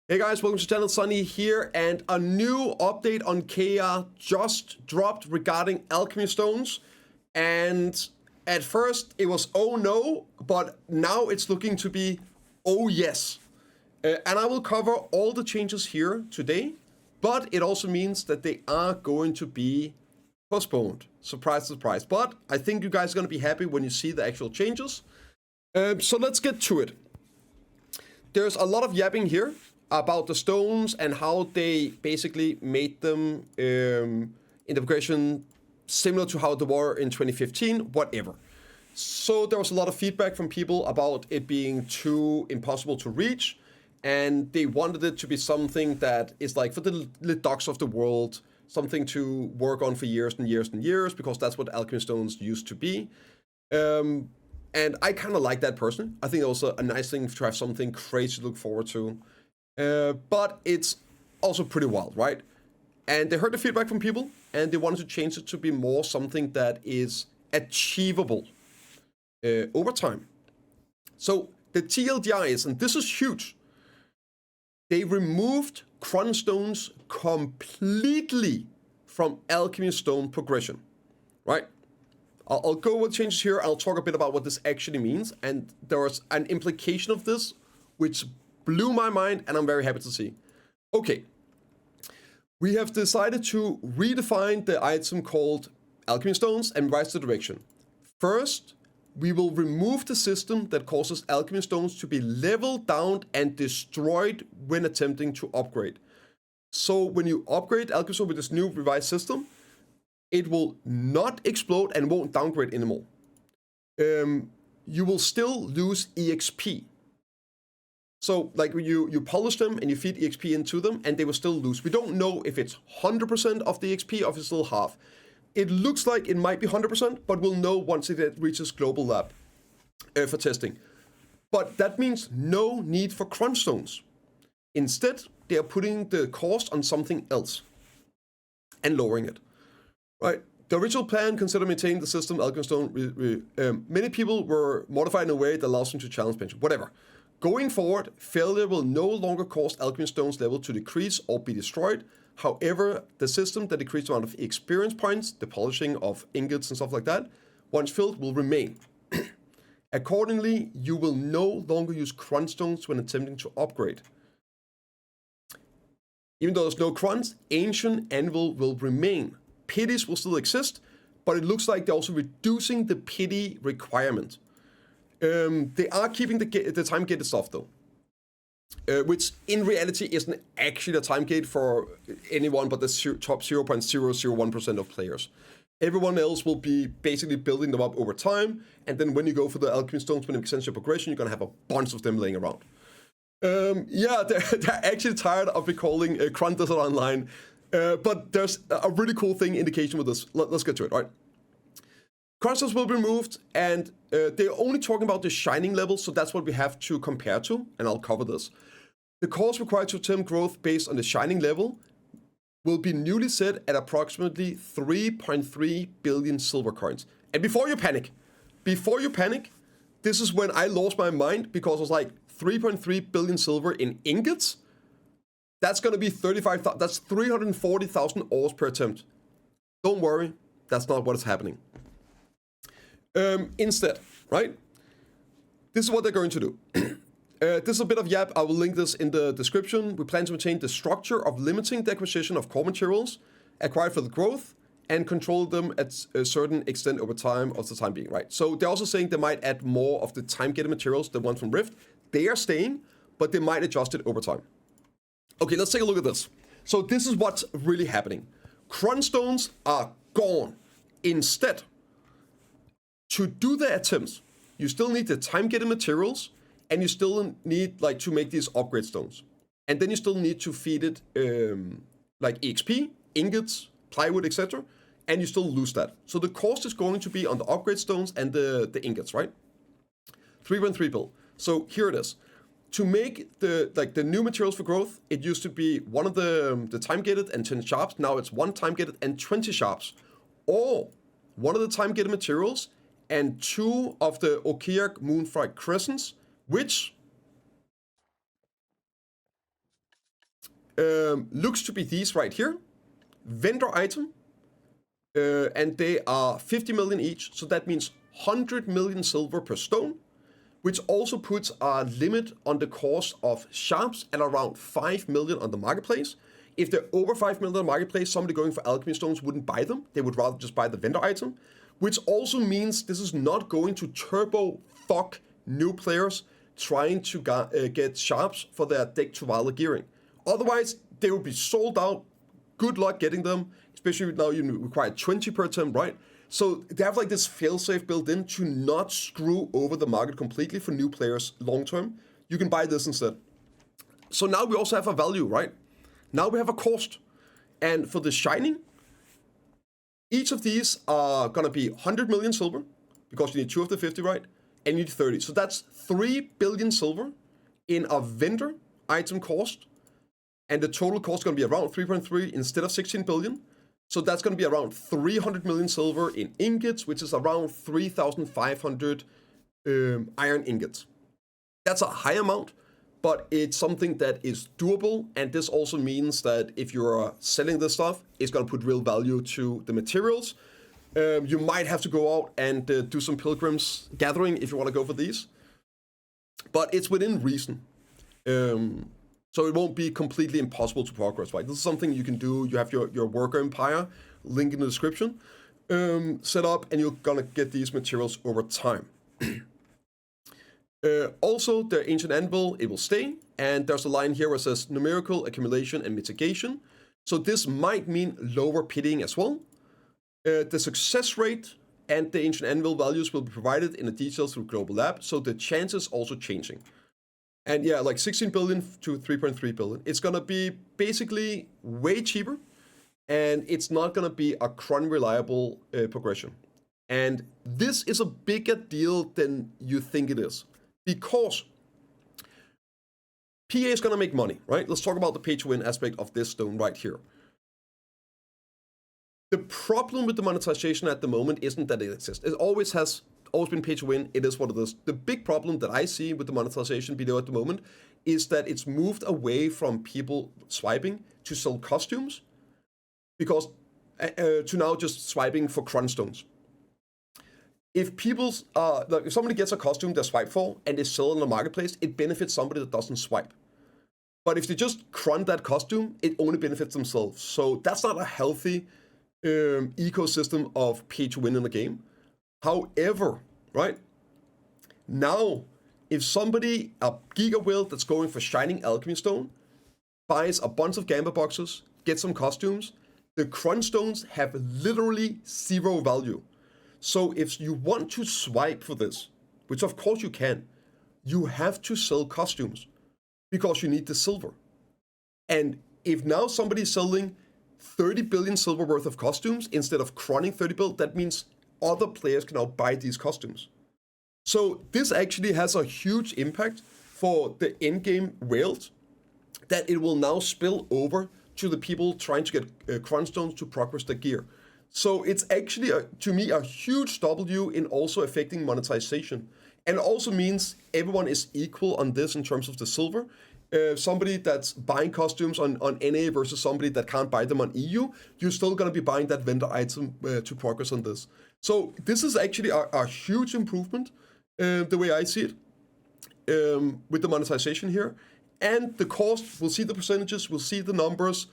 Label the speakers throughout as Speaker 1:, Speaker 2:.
Speaker 1: Hey guys, welcome to channel. Sunny here, and a new update on KR just dropped regarding alchemy stones. And at first it was oh no, but now it's looking to be oh yes. And I will cover all the changes here today, but it also means that they are going to be postponed. Surprise, surprise. But I think you guys are going to be happy when you see the actual changes. So let's get to it. There's a lot of yapping here about the stones and how they basically made them in the progression similar to how they were in 2015, whatever. So there was a lot of feedback from people about it being too impossible to reach, and they wanted it to be something that is like for the dogs of the world, something to work on for years and years and years, because that's what alchemy stones used to be. And I kind of like that person. I think it was a nice thing to have something crazy to look forward to. But it's also pretty wild, right? And they heard the feedback from people, and they wanted to change it to be more something that is achievable over time. So the TLDR is, and this is huge, they removed cron stones completely from alchemy stone progression, right? I'll go with changes here. I'll talk a bit about what this actually means, and there was an implication of this which blew my mind, and I'm very happy to see. Okay, we have decided to redefine the item called alchemy stones and rise the direction. First, we will remove the system that causes alchemy stones to be leveled down and destroyed when attempting to upgrade. So when you upgrade alchemy stone with this new revised system, it will not explode and won't downgrade anymore. You will still lose EXP. So like you polish them and you feed EXP into them, and they will still lose. We don't know if it's 100% of the EXP or if it's still half. It looks like it might be 100%, but we'll know once it reaches global lab for testing. But that means no need for cron stones. Instead, they are putting the cost on something else and lowering it. Right. The original plan considered maintaining the system alchemy stone. Many people were modified in a way that allows them to challenge pension. Whatever. Going forward, failure will no longer cause alchemy stones level to decrease or be destroyed. However, the system that decreased the amount of experience points, the polishing of ingots and stuff like that, once filled, will remain. Accordingly, you will no longer use cron stones when attempting to upgrade. Even though there's no crons, ancient anvil will remain. Pities will still exist, but it looks like they're also reducing the pity requirement. They are keeping the time gated stuff though, which in reality isn't actually a time gate for anyone but the top 0.001% of players. Everyone else will be basically building them up over time, and then when you go for the alchemy stones when it extends your progression, you're gonna have a bunch of them laying around. Yeah, they're actually tired of recalling Cron Desert Online. But there's a really cool thing indication with this. Let's get to it, right? Cron stones will be removed, and they're only talking about the shining level, so that's what we have to compare to, and I'll cover this. The cost required to attempt growth based on the shining level will be newly set at approximately 3.3 billion silver coins. And before you panic, this is when I lost my mind, because I was like, 3.3 billion silver in ingots? That's going to be 35,000. That's 340,000 ores per attempt. Don't worry, that's not what is happening. Instead, right? This is what they're going to do. This is a bit of yap. I will link this in the description. We plan to maintain the structure of limiting the acquisition of core materials acquired for the growth and control them at a certain extent over time of the time being, right? So they're also saying they might add more of the time-gated materials, the ones from Rift. They are staying, but they might adjust it over time. Okay, let's take a look at this. So this is what's really happening. Cron stones are gone. Instead, to do the attempts, you still need the time-gated materials, and you still need like to make these upgrade stones. And then you still need to feed it like EXP, ingots, plywood, etc. And you still lose that. So the cost is going to be on the upgrade stones and the ingots, right? 3.3 bill. So here it is. To make the new materials for growth, it used to be one of the time-gated and 10 sharps. Now it's one time-gated and 20 sharps. Or one of the time-gated materials and two of the Okiak Moonfrag Crescents, which looks to be these right here. Vendor item, and they are 50 million each, so that means 100 million silver per stone, which also puts a limit on the cost of sharps at around 5 million on the marketplace. If they're over 5 million on the marketplace, somebody going for alchemy stones wouldn't buy them. They would rather just buy the vendor item, which also means this is not going to turbo fuck new players trying to get sharps for their deck to Valor gearing. Otherwise, they would be sold out. Good luck getting them, especially now you require 20 per attempt, right? So they have like this failsafe built in to not screw over the market completely for new players long term. You can buy this instead. So now we also have a value, right? Now we have a cost. And for the Shining, each of these are gonna be 100 million silver, because you need 2 of the 50, right? And you need 30. So that's 3 billion silver in a vendor item cost. And the total cost is gonna be around 3.3 instead of 16 billion. So that's gonna be around 300 million silver in ingots, which is around 3,500 iron ingots. That's a high amount, but it's something that is doable. And this also means that if you're selling this stuff, it's gonna put real value to the materials. You might have to go out and do some pilgrims gathering if you wanna go for these. But it's within reason. So it won't be completely impossible to progress, right? This is something you can do. You have your worker empire, link in the description, set up, and you're gonna get these materials over time. Also, the ancient anvil, it will stay. And there's a line here where it says numerical accumulation and mitigation. So this might mean lower pitting as well. The success rate and the ancient anvil values will be provided in the details through Global Lab. So the chances also changing. And yeah, like 16 billion to 3.3 billion. It's gonna be basically way cheaper, and it's not gonna be a cron reliable progression. And this is a bigger deal than you think it is, because PA is gonna make money, right? Let's talk about the pay to win aspect of this stone right here. The problem with the monetization at the moment isn't that it exists. It always been pay to win. It is what it is. The big problem that I see with the monetization BDO at the moment is that it's moved away from people swiping to sell costumes, because to now just swiping for cron stones. If people's like if somebody gets a costume they swipe for and they sell it in the marketplace, it benefits somebody that doesn't swipe. But if they just cron that costume, it only benefits themselves. So that's not a healthy ecosystem of pay to win in the game. However, right now, if somebody, a Giga Will that's going for Shining Alchemy Stone, buys a bunch of Gamba boxes, gets some costumes, the cron stones have literally 0 value. So if you want to swipe for this, which of course you can, you have to sell costumes because you need the silver. And if now somebody's selling 30 billion silver worth of costumes instead of cronning 30 billion, that means other players can now buy these costumes. So this actually has a huge impact for the in-game whales, that it will now spill over to the people trying to get cron stones to progress their gear. So it's actually, to me, a huge W in also affecting monetization. And it also means everyone is equal on this in terms of the silver. Somebody that's buying costumes on NA versus somebody that can't buy them on EU, you're still going to be buying that vendor item to progress on this. So this is actually a huge improvement, the way I see it, with the monetization here. And the cost, we'll see the percentages, we'll see the numbers.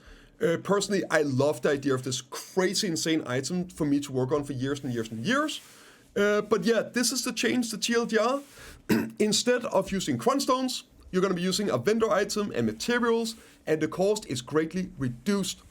Speaker 1: Personally, I love the idea of this crazy, insane item for me to work on for years and years and years. But yeah, this is the change, the TLDR. Instead of using cron stones, you're going to be using a vendor item and materials, and the cost is greatly reduced.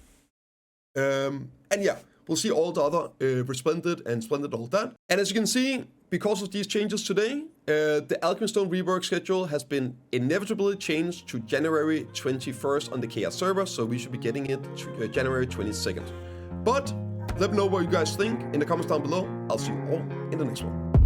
Speaker 1: And yeah, we'll see all the other Resplendid and Splendid, all that. And as you can see, because of these changes today, the Alchemy Stone rework schedule has been inevitably changed to January 21st on the KR server, so we should be getting it to January 22nd. But let me know what you guys think in the comments down below. I'll see you all in the next one.